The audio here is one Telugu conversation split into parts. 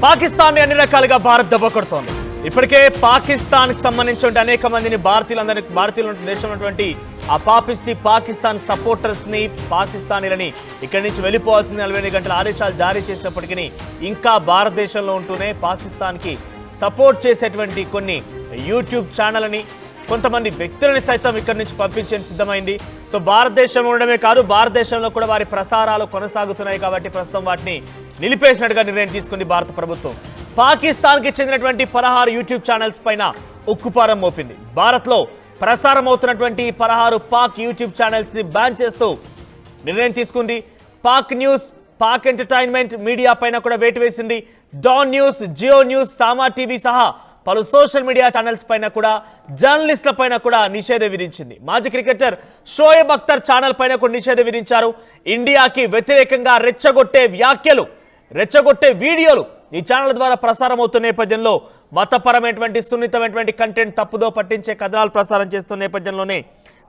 పాకిస్తాన్ ని అన్ని రకాలుగా భారత్ దెబ్బ కొడుతోంది. ఇప్పటికే పాకిస్తాన్ కి సంబంధించిన అనేక మందిని భారతీయులు దేశంలో ఉన్నటువంటి ఆ పాకిస్తాన్ సపోర్టర్స్ ని పాకిస్తానీలని ఇక్కడి నుంచి వెళ్ళిపోవాల్సింది 48 గంటల ఆదేశాలు జారీ చేసినప్పటికీ ఇంకా భారతదేశంలో ఉంటూనే పాకిస్తాన్ కి సపోర్ట్ చేసేటువంటి కొన్ని యూట్యూబ్ ఛానల్ని కొంతమంది వ్యక్తులని సైతం ఇక్కడి నుంచి పంపించేందుకు సిద్ధమైంది. సో భారతదేశంలో ఉండడమే కాదు, భారతదేశంలో కూడా వారి ప్రసారాలు కొనసాగుతున్నాయి కాబట్టి ప్రస్తుతం వాటిని నిలిపేసినట్టుగా నిర్ణయం తీసుకుంది భారత ప్రభుత్వం. పాకిస్తాన్కి చెందినటువంటి 16 యూట్యూబ్ ఛానల్స్ పైన ఉక్కుపారం మోపింది. భారత్లో ప్రసారం అవుతున్నటువంటి 16 పాక్ యూట్యూబ్ ఛానల్స్ ని బ్యాన్ చేస్తూ నిర్ణయం తీసుకుంది. Pak news, Pak entertainment media పైన కూడా వేటు వేసింది. డాన్ న్యూస్, జియో న్యూస్, సామా టీవీ సహా పలు సోషల్ మీడియా ఛానల్స్ పైన కూడా, జర్నలిస్టుల పైన కూడా నిషేధం విధించింది. మాజీ క్రికెటర్ షోయబ్ అఖ్తర్ ఛానల్ పైన కూడా నిషేధం విధించారు. ఇండియాకి వ్యతిరేకంగా రెచ్చగొట్టే వ్యాఖ్యలు, రెచ్చగొట్టే వీడియోలు ఈ ఛానల్ ద్వారా ప్రసారం అవుతున్న నేపథ్యంలో మతపరమైనటువంటి సున్నితమైనటువంటి కంటెంట్ తప్పుదో పట్టించే కథనాలు ప్రసారం చేస్తున్న నేపథ్యంలోనే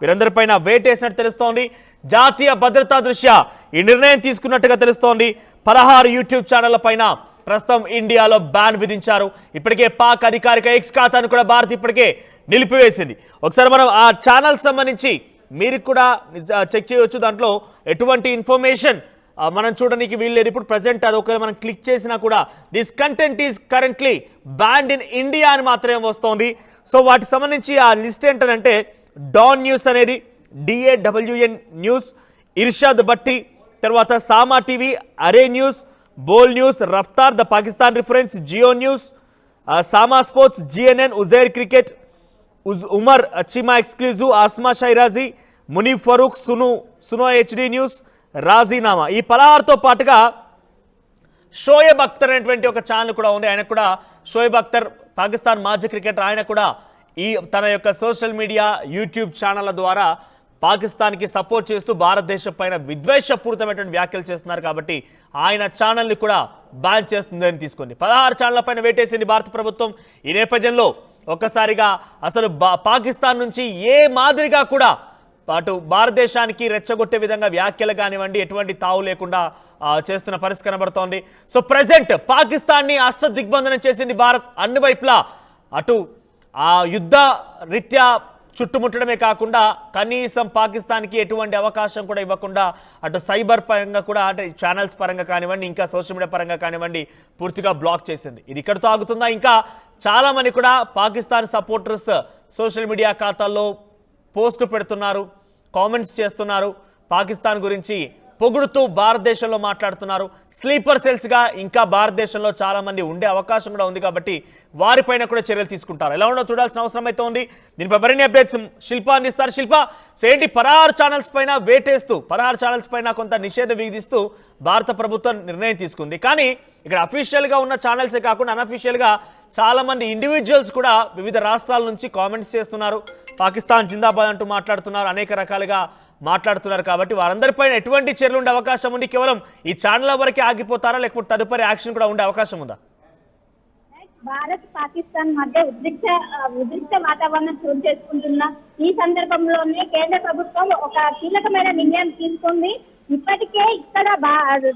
వీరందరిపైన వేటేసినట్టు తెలుస్తోంది. జాతీయ భద్రతా దృష్ట్యా ఈ నిర్ణయం తీసుకున్నట్టుగా తెలుస్తోంది. 16 యూట్యూబ్ ఛానళ్ల పైన ప్రస్తుతం ఇండియాలో బ్యాన్ విధించారు. ఇప్పటికే పాక్ అధికారిక ఎక్స్ ఖాతాను కూడా భారత్ ఇప్పటికే నిలిపివేసింది. ఒకసారి మనం ఆ ఛానల్ సంబంధించి మీరు కూడా చెక్ చేయవచ్చు. దాంట్లో ఎటువంటి ఇన్ఫర్మేషన్ మనం చూడడానికి వీల్లేదు. ఇప్పుడు ప్రజెంట్ అది ఒకవేళ మనం క్లిక్ చేసినా కూడా this content is currently banned in India అని మాత్రమే వస్తోంది. సో వాటికి సంబంధించి ఆ లిస్ట్ ఏంటంటే డాన్ న్యూస్ అనేది DAWN న్యూస్, ఇర్షాద్ భట్టి, తర్వాత Samaa TV, ARY news, Bol news, Raftar, the Pakistan reference, Geo news, Samaa sports, GNN, Uzair cricket, Umar Cheema exclusive, Asma Shirazi, Muneeb Farooq, Suno HD news, రాజీనామా. ఈ 16తో పాటుగా షోయబ్ అఖ్తర్ అనేటువంటి ఒక ఛానల్ కూడా ఉంది. ఆయన కూడా షోయబ్ అఖ్తర్ పాకిస్తాన్ మాజీ క్రికెటర్. ఆయన కూడా తన యొక్క సోషల్ మీడియా యూట్యూబ్ ఛానళ్ల ద్వారా పాకిస్తాన్కి సపోర్ట్ చేస్తూ భారతదేశం పైన విద్వేషపూరితమైనటువంటి వ్యాఖ్యలు చేస్తున్నారు. కాబట్టి ఆయన ఛానల్ని కూడా బ్యాన్ చేస్తుందని తీసుకుంది. 16 ఛానళ్ల పైన వేటేసింది భారత ప్రభుత్వం. ఈ నేపథ్యంలో ఒక్కసారిగా అసలు పాకిస్తాన్ నుంచి ఏ మాదిరిగా కూడా అటు భారతదేశానికి రెచ్చగొట్టే విధంగా వ్యాఖ్యలు కానివ్వండి ఎటువంటి తావు లేకుండా చేస్తున్న పరిస్థితి కనబడుతోంది. సో ప్రజెంట్ పాకిస్తాన్ని అష్ట దిగ్బంధనం చేసింది భారత్ అన్ని వైపులా. అటు ఆ యుద్ధ రీత్యా చుట్టుముట్టడమే కాకుండా కనీసం పాకిస్తాన్కి ఎటువంటి అవకాశం కూడా ఇవ్వకుండా అటు సైబర్ పరంగా కూడా అంటే ఛానల్స్ పరంగా కానివ్వండి ఇంకా సోషల్ మీడియా పరంగా కానివ్వండి పూర్తిగా బ్లాక్ చేసింది. ఇది ఇక్కడితో ఆగుతుందా? ఇంకా చాలామంది కూడా పాకిస్తాన్ సపోర్టర్స్ సోషల్ మీడియా ఖాతాల్లో పోస్టులు పెడుతున్నారు, కామెంట్స్ చేస్తున్నారు, పాకిస్తాన్ గురించి పొగుడుతూ భారతదేశంలో మాట్లాడుతున్నారు. స్లీపర్ సెల్స్గా ఇంకా భారతదేశంలో చాలామంది ఉండే అవకాశం కూడా ఉంది కాబట్టి వారిపైన కూడా చర్యలు తీసుకుంటారు. ఎలా ఉండో చూడాల్సిన అవసరం అయితే ఉంది. దీనిపై మరిన్ని అప్డేట్స్ శిల్పా అందిస్తారు. శిల్ప, సో ఏంటి 16 ఛానల్స్ పైన వేటేస్తూ 16 ఛానల్స్ పైన కొంత నిషేధం విధిస్తూ భారత ప్రభుత్వం నిర్ణయం తీసుకుంది. కానీ ఇక్కడ అఫీషియల్గా ఉన్న ఛానల్సే కాకుండా అన్అఫీషియల్గా చాలామంది ఇండివిజువల్స్ కూడా వివిధ రాష్ట్రాల నుంచి కామెంట్స్ చేస్తున్నారు, పాకిస్తాన్ జిందాబాద్ అంటూ మాట్లాడుతున్నారు, అనేక రకాలుగా మాట్లాడుతున్నారు. కాబట్టి వారందరిపైన ఎటువంటి చర్యలు ఉండే అవకాశం ఉంది? కేవలం ఈ ఛానల్ వరకే ఆగిపోతారా లేకపోతే తదుపరి యాక్షన్ కూడా ఉండే అవకాశం ఉందా? భారత్ పాకిస్తాన్ మధ్య ఉద్రిక్త వాతావరణం చోటు చేసుకుంటున్న ఈ సందర్భంలోనే కేంద్ర ప్రభుత్వం ఒక కీలకమైన నిర్ణయం తీసుకుంది. ఇప్పటికే ఇక్కడ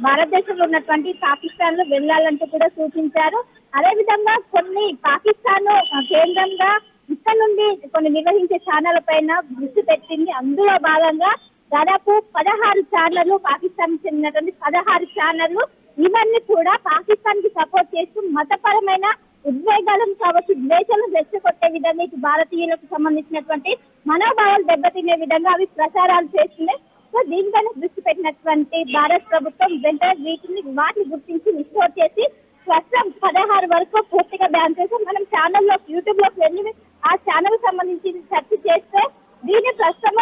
భారతదేశంలో ఉన్నటువంటి పాకిస్తాన్ లో వెళ్లాలంటూ కూడా సూచించారు. అదేవిధంగా కొన్ని పాకిస్తాన్ కేంద్రంగా ఇక్కడ నుండి కొన్ని నిర్వహించే ఛానల్ పైన దృష్టి పెట్టింది. అందులో భాగంగా దాదాపు 16 ఛానళ్లు, పాకిస్తాన్ చెందినటువంటి 16 ఛానళ్లు, ఇవన్నీ కూడా పాకిస్తాన్ కి సపోర్ట్ చేస్తూ మతపరమైన ఉద్వేగాలను కావచ్చు, ద్వేషాలను రెచ్చగొట్టే విధంగా ఇటు భారతీయులకు సంబంధించినటువంటి మనోభావాలు దెబ్బతినే విధంగా అవి ప్రచారాలు చేస్తున్నాయి. సో దీనిపైన దృష్టి పెట్టినటువంటి భారత ప్రభుత్వం వెంటనే వాటిని గుర్తించి రిస్టోర్ చేసి ప్రస్తుతం 16 వరకు పూర్తిగా బ్యాన్ చేసి మనం ఛానల్లో యూట్యూబ్ లోకి వెళ్ళి ఆ ఛానల్ సంబంధించి సెర్చ్ చేస్తే దీని ప్రస్తుతం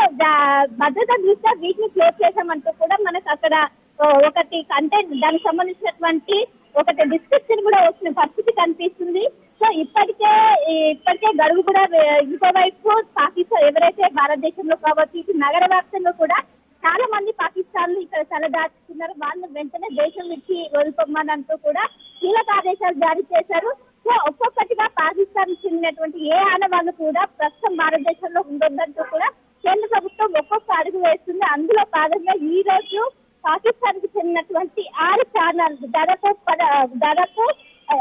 భద్రతా దృష్ట్యా వీటిని క్లోజ్ చేసామంటూ కూడా మనకు అక్కడ ఒకటి కంటెంట్ దానికి సంబంధించినటువంటి ఒకటి డిస్క్రిప్షన్ కూడా వచ్చిన పరిస్థితి కనిపిస్తుంది. సో ఇప్పటికే గడువు కూడా ఇంకోవైపు పాకిస్తాన్ ఎవరైతే భారతదేశంలో కావచ్చు ఇటు నగర వ్యాప్తంగా కూడా చాలా మంది పాకిస్తాన్ ఇక్కడ తలదాచుకున్నారు. వాళ్ళు వెంటనే దేశం విడిచి వెళ్ళిపోమనంటూ కూడా కీలక ఆదేశాలు జారీ చేశారు. సో ఒక్కొక్కటిగా పాకిస్తాన్ చెందినటువంటి ఏ ఆడవాళ్ళు కూడా ప్రస్తుతం భారతదేశంలో ఉండొద్దంటూ కూడా కేంద్ర ప్రభుత్వం ఒక్కొక్క అడుగు వేస్తుంది. అందులో భాగంగా ఈ రోజు పాకిస్తాన్ కి చెందినటువంటి 6 ఛానల్ దాదాపు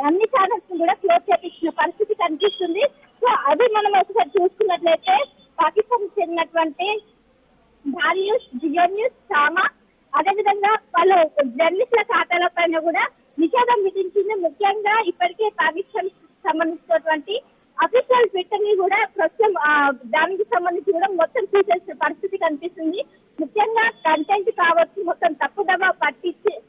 అన్ని ఛానల్స్ కూడా క్లోజ్ చేపించిన పరిస్థితి కనిపిస్తుంది. సో అది మనం ఒకసారి చూసుకున్నట్లయితే పాకిస్తాన్ చెందినటువంటి ఢాల్ న్యూస్, జియో న్యూస్, సామా, అదేవిధంగా వాళ్ళు జర్నలిస్టుల ఖాతాల పైన కూడా నిషేధం విధించింది. ముఖ్యంగా ఇప్పటికే పాకిస్తాన్ సంబంధించినటువంటి అఫీషియల్ ట్విట్టర్ ని కూడా ప్రస్తుతం దానికి సంబంధించి కూడా మొత్తం తీసేసిన పరిస్థితి కనిపిస్తుంది. ముఖ్యంగా కంటెంట్ కావచ్చు మొత్తం తప్పుదవ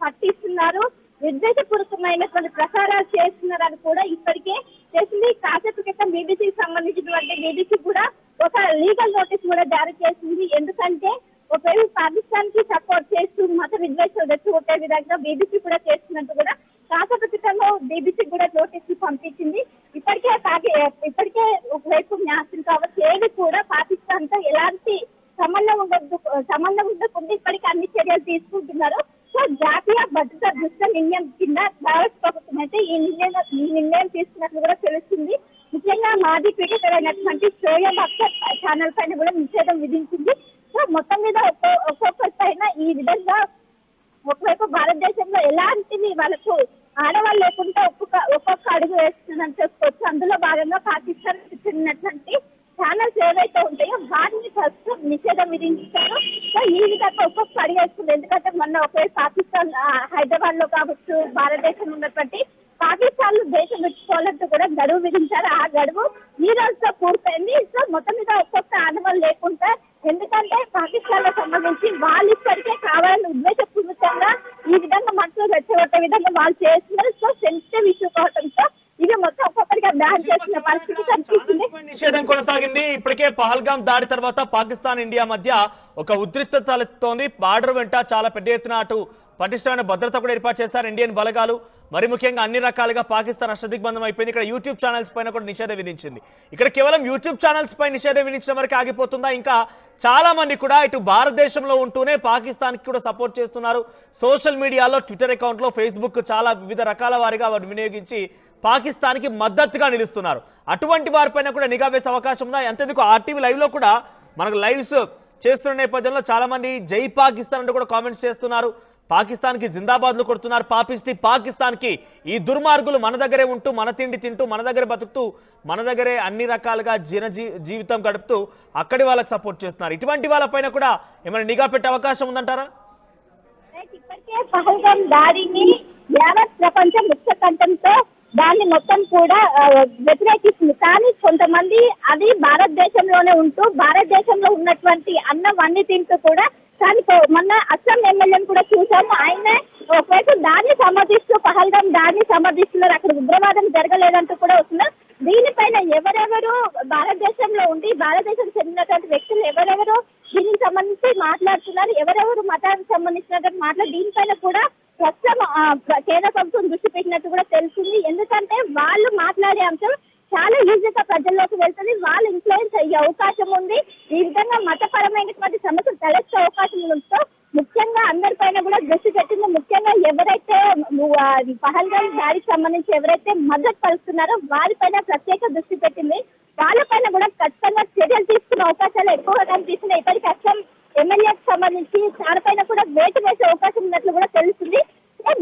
పట్టిస్తున్నారు, నిర్దేశపూర్వకమైనటువంటి ప్రసారాలు చేస్తున్నారని కూడా ఇప్పటికే చేసింది. కాసేపు క్రితం బీబీసీకి సంబంధించినటువంటి బీబీసీ కూడా ఒక లీగల్ నోటీస్ కూడా జారీ చేసింది. ఎందుకంటే ఒకవేళ పాకిస్తాన్ కి సపోర్ట్ చేస్తూ మత విద్వేషాలు రెచ్చగొట్టే విధంగా బీబీసీ కూడా చేస్తున్నట్టు కూడా కాసేపు క్రితంలో బీబీసీ కూడా నోటీస్ పంపించింది. ఇప్పటికే ఒకవైపు న్యాసం కావచ్చు ఏది కూడా పాకిస్తాన్ తో ఎలాంటి సంబంధం ఉండకుండా ఇప్పటికీ అన్ని చర్యలు తీసుకుంటున్నారు. సో జాతీయ భద్రతా దృష్ట్యా నిర్ణయం కింద భారత ప్రభుత్వం అయితే ఈ నిర్ణయం తీసుకున్నట్లు కూడా తెలుస్తుంది. ముఖ్యంగా మాజీ క్రికెటర్ అయినటువంటి షోయబ్ అఖ్తర్ ఛానల్ పైన కూడా నిషేధం విధించింది. సో మొత్తం మీద ఒక్కొక్కరి పైన ఈ విధంగా ఒకవైపు భారతదేశంలో ఎలాంటివి వాళ్ళకు ఆడవాళ్ళు లేకుండా ఒక్కొక్క అడుగు వేస్తుందని చెప్పుకోవచ్చు. అందులో భాగంగా పాకిస్తాన్ చెందినటువంటి ఛానల్స్ ఏవైతే ఉంటాయో వాటిని ఫస్ట్ నిషేధం విధించారు. సో ఈ విధంగా ఒక్కొక్క అడుగు వేస్తుంది. ఎందుకంటే మొన్న ఒకవైపు పాకిస్తాన్ హైదరాబాద్ లో కావచ్చు భారతదేశంలో ఉన్నటువంటి పాకిస్తాన్ లో దేశం విడిచిపోవాలంటూ కూడా గడువు విధించారు. ఆ గడువు ఈ రోజుతో పూర్తయింది. సో మొత్తం మీద ఒక్కొక్క ఆడవాళ్ళు లేకుండా, ఎందుకంటే పాకిస్తాన్ లో సంబంధించి వాళ్ళు ఇప్పటికే కావాలని ఉద్దేశపూర్వకంగా ఈ విధంగా మనసులో రెచ్చగొట్టే విధంగా వాళ్ళు చేస్తున్నారు. సో సెన్సిటివ్ ఇష్యూ కావడంతో ఇది మొత్తం ఒక్కొక్కరిగా బ్యాన్ చేసిన పరిస్థితి కనిపిస్తుంది. నిషేధం కొనసాగింది. ఇప్పటికే పహల్గాం దాడి తర్వాత పాకిస్తాన్ ఇండియా మధ్య ఒక ఉద్రిక్తత తలెత్తుతోంది. బార్డర్ వెంట చాలా పెద్ద ఎత్తున అటు పటిష్టమైన భద్రత కూడా ఏర్పాటు చేశారు ఇండియన్ బలగాలు. మరి ముఖ్యంగా అన్ని రకాలుగా పాకిస్తాన్ అష్టదిగ్బంధం అయిపోయింది. ఇక్కడ యూట్యూబ్ ఛానల్స్ పైన కూడా నిషేధం విధించింది. ఇక్కడ కేవలం యూట్యూబ్ ఛానల్స్ పై నిషేధం విధించిన వరకు ఆగిపోతుందా? ఇంకా చాలా మంది కూడా ఇటు భారతదేశంలో ఉంటూనే పాకిస్తాన్ కి కూడా సపోర్ట్ చేస్తున్నారు. సోషల్ మీడియాలో, ట్విట్టర్ అకౌంట్లో, ఫేస్బుక్ చాలా వివిధ రకాల వారిగా వారు వినియోగించి పాకిస్తాన్ కి మద్దతుగా నిలుస్తున్నారు. అటువంటి వారిపైన కూడా నిఘా వేసే అవకాశం ఉందా? అంతేందుకు ఆర్టీవీ లైవ్ లో కూడా మనకు లైవ్స్ చేస్తున్న నేపథ్యంలో చాలా మంది జై పాకిస్తాన్ అంటూ కూడా కామెంట్స్ చేస్తున్నారు. పాకిస్తాన్ కి జిందాబాద్లు కొడుతున్నారు. పాపిస్టి పాకిస్తాన్ కి ఈ దుర్మార్గులు మన దగ్గరే ఉంటూ, మన తిండి తింటూ, మన దగ్గరే బతుకుతూ, మన దగ్గరే అన్ని రకాలుగా జీవితం గడుపుతూ అక్కడి వాళ్ళకి సపోర్ట్ చేస్తున్నారు. ఇటువంటి వాళ్ళపైన కూడా ఏమైనా నిఘా పెట్టే అవకాశం ఉందంటారా? ఇప్పటికే పహల్గాం దాడిని యావత్ ప్రపంచం ముఖ్య కంఠంతో దాన్ని మొత్తం కూడా వ్యతిరేకిస్తుంది. కానీ కొంతమంది అది భారతదేశంలోనే ఉంటూ భారతదేశంలో ఉన్నటువంటి అన్నం అన్ని తింటూ కూడా, కానీ మొన్న అస్సాం ఎమ్మెల్యేని కూడా చూసాము. ఆయన ఒకవైపు దాన్ని సమర్థిస్తూ పహల్గాం దాన్ని సమర్థిస్తున్నారు. అక్కడ ఉగ్రవాదం జరగలేదంటూ కూడా వస్తున్నారు. దీనిపైన ఎవరెవరు భారతదేశంలో ఉండి భారతదేశం చెందినటువంటి వ్యక్తులు ఎవరెవరు దీనికి సంబంధించి మాట్లాడుతున్నారు, ఎవరెవరు మతానికి సంబంధించినటువంటి దీనిపైన కూడా ప్రస్తుతం కేంద్ర ప్రభుత్వం దృష్టి పెట్టినట్టు కూడా తెలుస్తుంది. ఎందుకంటే వాళ్ళు మాట్లాడే అంశం చాలా ఈజీగా ప్రజల్లోకి వెళ్తుంది. వాళ్ళు ఇన్ఫ్లుయెన్స్ అయ్యే అవకాశం ఉంది. ఈ విధంగా మతపరమైనటువంటి సమస్యలు తలెత్తే అవకాశం ఉందో ముఖ్యంగా అందరిపైన కూడా దృష్టి పెట్టింది. ముఖ్యంగా ఎవరైతే పహల్గాం దాడికి సంబంధించి ఎవరైతే మద్దతు పలుస్తున్నారో వారిపైన ప్రత్యేక దృష్టి పెట్టింది. వాళ్ళపైన కూడా ఖచ్చితంగా చర్యలు తీసుకునే అవకాశాలు ఎక్కువగా కనిపిస్తున్నాయి. ఇప్పటికీ అస్సాం ఎమ్మెల్యేకి సంబంధించి దానిపైన కూడా వేటు వేసే అవకాశం ఉన్నట్లు కూడా తెలుస్తుంది.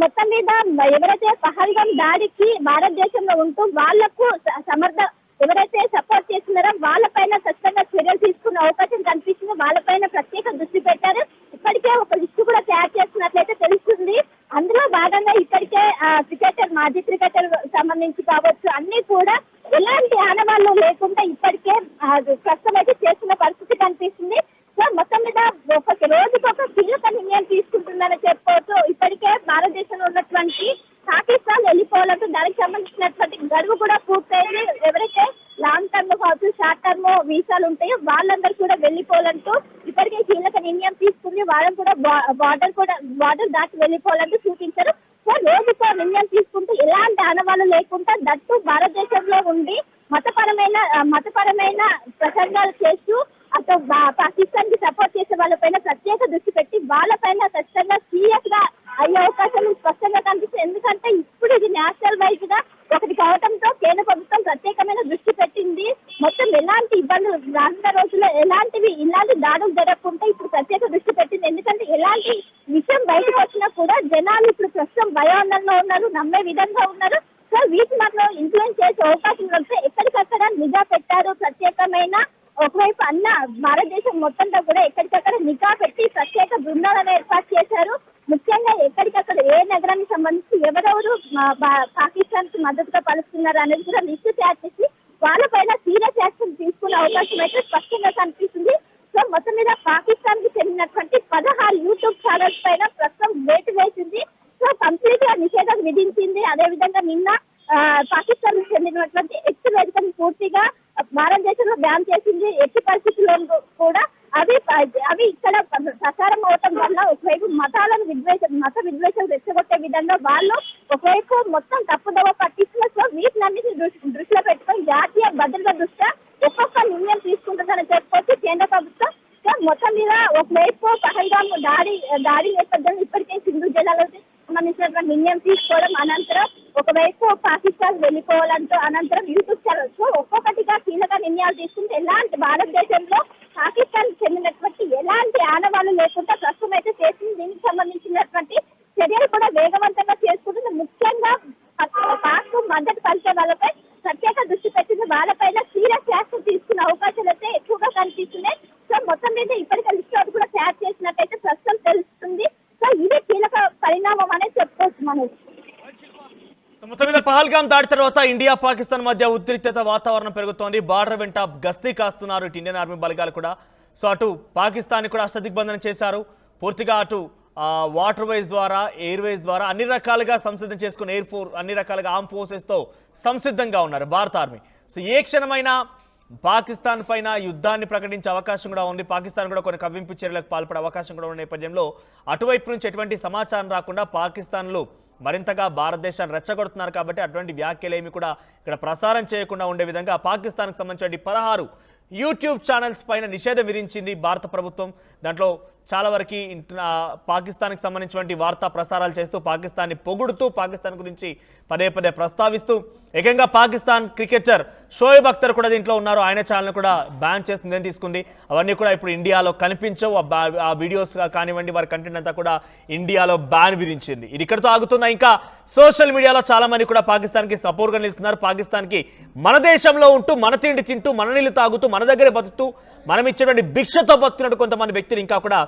మొత్తం మీద ఎవరైతే పహల్గాం దాడికి భారతదేశంలో ఉంటూ వాళ్లకు ఎవరైతే సపోర్ట్ చేస్తున్నారో వాళ్ళపైన ఖచ్చితంగా చర్యలు తీసుకునే అవకాశం కనిపిస్తుంది. వాళ్ళపైన ప్రత్యేక దృష్టి పెట్టారు. ఇప్పటికే ఒక లిస్టు కూడా తయారు చేస్తున్నట్లయితే తెలుస్తుంది. అందులో భాగంగా ఇప్పటికే మాజీ క్రికెటర్ సంబంధించి కావచ్చు అన్ని కూడా ఎలాంటి ఆనవాళ్ళు లేకుండా ఇప్పటికే ప్రస్తుతం అయితే చేస్తున్న పరిస్థితి కనిపిస్తుంది. సో మొత్తం మీద ఒక రోజుకొక కీలక నిర్ణయం తీసుకుంటుందని చెప్పుకోవచ్చు. ఇప్పటికే భారతదేశంలో ఉన్నటువంటి పాకిస్తాన్ వెళ్ళిపోవాలంటూ దానికి సంబంధించినటువంటి గడువు కూడా పూర్తయింది. ఎవరైతే లాంగ్ టర్మ్ కావచ్చు, షార్ట్ టర్మ్ వీసాలు ఉంటాయో వాళ్ళందరూ కూడా వెళ్ళిపోవాలంటూ ఇప్పటికే కీలక నిర్ణయం తీసుకుంది. వాళ్ళని కూడా బార్డర్ దాటి వెళ్ళిపోవాలంటూ సూచించారు. సో రోజుకో నిర్ణయం తీసుకుంటూ ఎలాంటి ఆనవాళ్ళు లేకుండా దట్టు భారతదేశంలో ఉండి మతపరమైన ప్రసంగాలు చేస్తూ అటు పాకిస్తాన్ కి సపోర్ట్ చేసే వాళ్ళపైన ప్రత్యేక దృష్టి పెట్టి వాళ్ళపైన ఖచ్చితంగా సీరియస్ గా అయ్యే అవకాశం స్పష్టంగా కనిపిస్తుంది. ఎందుకంటే ఇప్పుడు ఇది నేషనల్ వైజ్ గా ఒకటి కావడంతో కేంద్ర ప్రభుత్వం ప్రత్యేకమైన దృష్టి పెట్టింది. మొత్తం ఎలాంటి ఇబ్బందులు రానున్న రోజుల్లో ఇలాంటి దాడులు జరగకుండా ఇప్పుడు ప్రత్యేక దృష్టి పెట్టింది. ఎందుకంటే ఎలాంటి విషయం బయటకు వచ్చినా కూడా జనాలు ఇప్పుడు ప్రస్తుతం భయాందోళనలో ఉన్నారు, నమ్మే విధంగా ఉన్నారు. సో తీసుకునే అవకాశం వస్తే ఎక్కడికక్కడ నిఘా పెట్టారు. ప్రత్యేకమైన ఒకవైపు అన్న భారతదేశం మొత్తంలో కూడా ఎక్కడికక్కడ నిఘా పెట్టి ప్రత్యేక బృందాలను ఏర్పాటు చేశారు. ముఖ్యంగా ఎక్కడికక్కడ ఏ నగరానికి సంబంధించి ఎవరెవరు పాకిస్తాన్ కి మద్దతుగా పలుకుతున్నారు అనేది కూడా లిస్టు తయారు చేసి వాళ్ళపైన సీరియస్ యాక్షన్ తీసుకునే అవకాశం అయితే స్పష్టంగా కనిపిస్తుంది. సో మొత్తం మీద పాకిస్తాన్ కి చెందినటువంటి 16 యూట్యూబ్ ఛానల్స్ పైన ప్రస్తుతం వేటు వేసింది. సో కంప్లీట్ గా నిషేధం విధించింది. అదేవిధంగా నిన్న పాకిస్తాన్ కి చెందినటువంటి ఎక్స్ వేదికను పూర్తిగా భారతదేశంలో బ్యాన్ చేసింది. ఎట్టి పరిస్థితుల్లో కూడా అవి ఇక్కడ ప్రసారం అవటం వల్ల ఒకవైపు మత విద్వేషం రెచ్చగొట్టే విధంగా వాళ్ళు ఒకవైపు మొత్తం తప్పుదోవ పట్టిస్తున్న. సో వీటినన్నిటిని దృష్టిలో పెట్టుకొని జాతీయ భద్రత దృష్ట్యా ఒక్కొక్క నిర్ణయం తీసుకుంటుందని చెప్పుకోవచ్చు కేంద్ర ప్రభుత్వం. సో మొత్తం మీద ఒకవైపు పహల్గామ్ దాడి నేపథ్యంలో ఇప్పటికే సింధు జలాలకు సంబంధించినటువంటి నిర్ణయం తీసుకోవడం, అనంతరం ఒకవైపు పాకిస్తాన్ వెళ్ళిపోవాలంటూ అనంతరం యూట్యూబ్ ఛానల్. సో ఒక్కొక్కటిగా కీలక నిర్ణయాలు తీసుకుంటే ఎలాంటి భారతదేశంలో పాకిస్తాన్ చెందినటువంటి ఎలాంటి ఆనవాళ్లు లేకుండా ప్రస్తుతం అయితే చేసింది. దీనికి సంబంధించినటువంటి చర్యలు కూడా వేగవంతంగా చేసుకుంటుంది. ముఖ్యంగా పాక్ మద్దతు పలికే వాళ్ళపై ప్రత్యేక దృష్టి పెట్టింది. వాళ్ళపైన సీరియస్ యాక్షన్ తీసుకునే అవకాశాలు అయితే ఎక్కువగా కనిపిస్తున్నాయి. సో మొత్తం మీద ఇప్పటికే లిస్ట్ అవుట్ కూడా తయారు చేసినట్టయితే ప్రస్తుతం తెలుస్తుంది. సో ఇది కీలక పరిణామం అనేది చెప్పుకోవచ్చు మనం. మొత్తం మీద పహల్గామ్ దాడి తర్వాత ఇండియా పాకిస్తాన్ మధ్య ఉద్రిక్తత వాతావరణం పెరుగుతోంది. బార్డర్ వెంట గస్తీ కాస్తున్నారు ఇటు ఇండియన్ ఆర్మీ బలగాలు కూడా. సో అటు పాకిస్తాన్ కూడా అష్టదిగ్బంధనం చేశారు. పూర్తిగా అటు వాటర్ వేస్ ద్వారా, ఎయిర్ వేస్ ద్వారా అన్ని రకాలుగా సంసిద్ధం చేసుకుని అన్ని రకాలుగా ఆర్మ్ ఫోర్సెస్తో సంసిద్ధంగా ఉన్నారు భారత ఆర్మీ. సో ఏ క్షణమైనా పాకిస్తాన్ పైన యుద్ధాన్ని ప్రకటించే అవకాశం కూడా ఉంది. పాకిస్తాన్ కూడా కొన్ని కవ్వింపు చర్యలకు పాల్పడే అవకాశం కూడా ఉన్న నేపథ్యంలో అటువైపు నుంచి ఎటువంటి సమాచారం రాకుండా పాకిస్తాన్లు మరింతగా భారతదేశాన్ని రెచ్చగొడుతున్నారు. కాబట్టి అటువంటి వ్యాఖ్యలేమి కూడా ఇక్కడ ప్రసారం చేయకుండా ఉండే విధంగా పాకిస్తాన్కి సంబంధించిన 16 యూట్యూబ్ ఛానల్స్ పైన నిషేధం విధించింది భారత ప్రభుత్వం. దాంట్లో చాలా వరకు పాకిస్తాన్కి సంబంధించినటువంటి వార్తా ప్రసారాలు చేస్తూ పాకిస్తాన్ని పొగుడుతూ పాకిస్తాన్ గురించి పదే ప్రస్తావిస్తూ ఏకంగా పాకిస్తాన్ క్రికెటర్ షోయబ్ అఖ్తర్ కూడా దీంట్లో ఉన్నారు. ఆయన ఛానల్ కూడా బ్యాన్ చేసి నిర్ణయం తీసుకుంది. అవన్నీ కూడా ఇప్పుడు ఇండియాలో కనిపించవు. ఆ వీడియోస్ కానివ్వండి, వారి కంటెంట్ అంతా కూడా ఇండియాలో బ్యాన్ విధించింది. ఇది ఇక్కడితో ఆగుతుందా? ఇంకా సోషల్ మీడియాలో చాలా మంది కూడా పాకిస్తాన్కి సపోర్ట్గా నిలుస్తున్నారు. పాకిస్తాన్కి మన దేశంలో ఉంటూ మన తిండి తింటూ మన నీళ్లు తాగుతూ మన దగ్గరే బతుకుతూ మనం ఇచ్చేటువంటి భిక్షతో బతుకున్నట్టు కొంతమంది వ్యక్తులు ఇంకా కూడా